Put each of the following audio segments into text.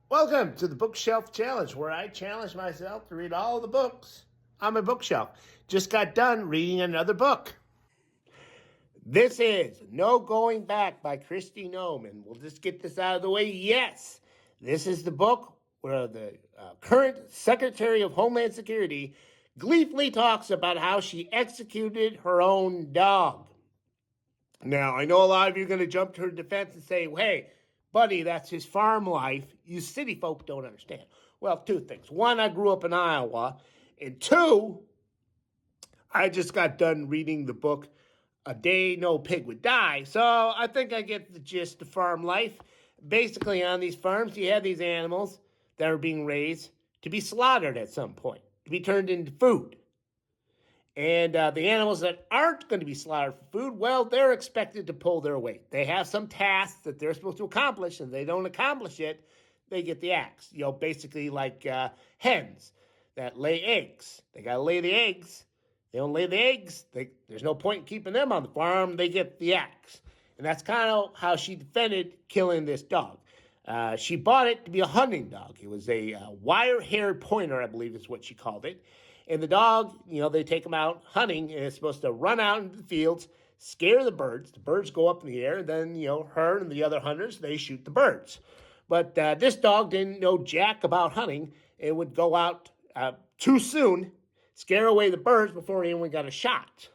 Welcome to the Bookshelf Challenge, where I challenge myself to read all the books on my bookshelf. Just got done reading another book. This is No Going Back by Kristi Noem, and we'll just get this out of the way. Yes, this is the book where the current Secretary of Homeland Security gleefully talks about how she executed her own dog. Now, I know a lot of you are going to jump to her defense and say, hey, buddy, that's his farm life. You city folk don't understand. Well, two things. One, I grew up in Iowa. And two, I just got done reading the book A Day No Pig Would Die. So I think I get the gist of farm life. Basically, on these farms, you have these animals that are being raised to be slaughtered at some point, to be turned into food. And the animals that aren't going to be slaughtered for food, well, they're expected to pull their weight. They have some tasks that they're supposed to accomplish, and if they don't accomplish it, they get the axe. You know, basically like hens that lay eggs. They got to lay the eggs. They don't lay the eggs. There's no point in keeping them on the farm. They get the axe. And that's kind of how she defended killing this dog. She bought it to be a hunting dog. It was a wire-haired pointer, I believe is what she called it. And the dog, you know, they take him out hunting, and it's supposed to run out into the fields, scare the birds. The birds go up in the air, and then, you know, her and the other hunters, they shoot the birds. But this dog didn't know jack about hunting. It would go out too soon, scare away the birds before anyone got a shot.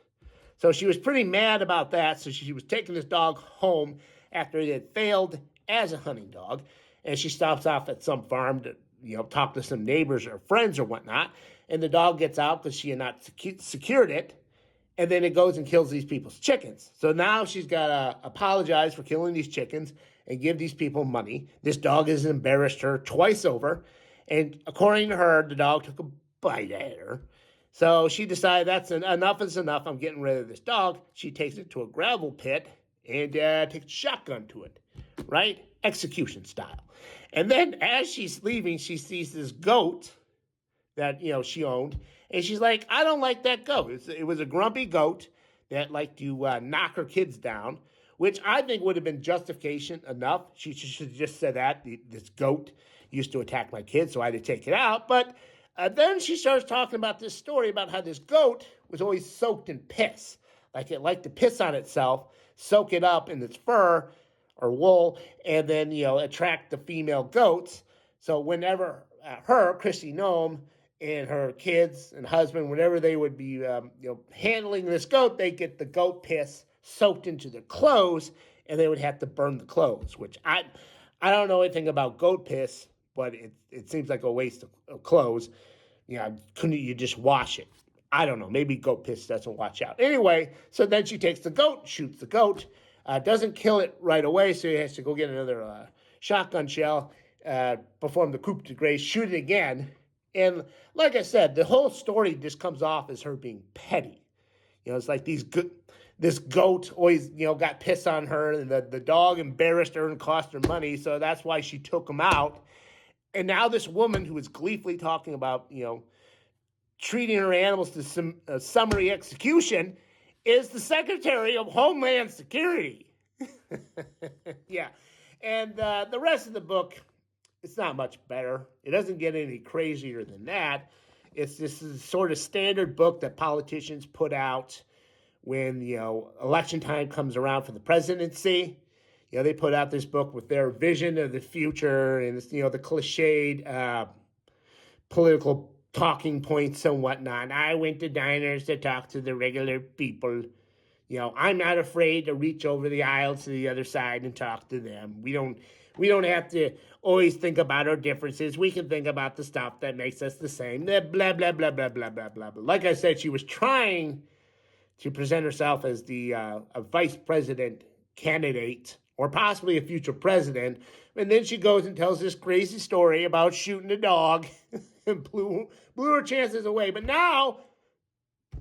So she was pretty mad about that, so she was taking this dog home after it had failed as a hunting dog. And she stops off at some farm to, you know, talk to some neighbors or friends or whatnot. And the dog gets out because she had not secured it. And then it goes and kills these people's chickens. So now she's got to apologize for killing these chickens and give these people money. This dog has embarrassed her twice over. And according to her, the dog took a bite at her. So she decided enough is enough. I'm getting rid of this dog. She takes it to a gravel pit and takes a shotgun to it, right? Execution style. And then as she's leaving, she sees this goat that, you know, she owned. And she's like, I don't like that goat. It was a grumpy goat that liked to knock her kids down, which I think would have been justification enough. She should have just said that. This goat used to attack my kids, so I had to take it out. But then she starts talking about this story about how this goat was always soaked in piss. Like it liked to piss on itself, soak it up in its fur or wool, and then, you know, attract the female goats. So whenever Kristi Noem, and her kids and husband, whenever they would be, handling this goat, they get the goat piss soaked into their clothes, and they would have to burn the clothes. Which I don't know anything about goat piss, but it seems like a waste of clothes. You know, couldn't you just wash it? I don't know. Maybe goat piss doesn't wash out. Anyway, so then she takes the goat, shoots the goat, doesn't kill it right away, so he has to go get another shotgun shell, perform the coup de grace, shoot it again. And like I said, the whole story just comes off as her being petty. You know, it's like this goat always, you know, got piss on her, and the dog embarrassed her and cost her money, so that's why she took him out. And now this woman who is gleefully talking about, you know, treating her animals to summary execution is the Secretary of Homeland Security. Yeah. And the rest of the book, it's not much better. It doesn't get any crazier than that. It's this sort of standard book that politicians put out when, you know, election time comes around for the presidency. You know, they put out this book with their vision of the future and, it's, you know, the cliched political talking points and whatnot. I went to diners to talk to the regular people. You know, I'm not afraid to reach over the aisle to the other side and talk to them. We don't have to always think about our differences. We can think about the stuff that makes us the same. Blah, blah, blah, blah, blah, blah, blah, blah. Like I said, she was trying to present herself as the a vice president candidate or possibly a future president. And then she goes and tells this crazy story about shooting a dog and blew her chances away. But now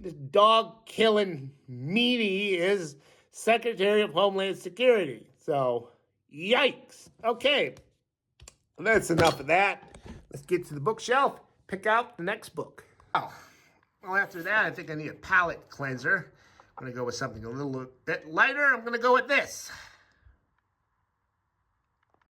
this dog-killing meanie is Secretary of Homeland Security. So, yikes. Okay, that's enough of that. Let's get to the bookshelf. Pick out the next book. Oh, well, after that, I think I need a palate cleanser. I'm going to go with something a little bit lighter. I'm going to go with this.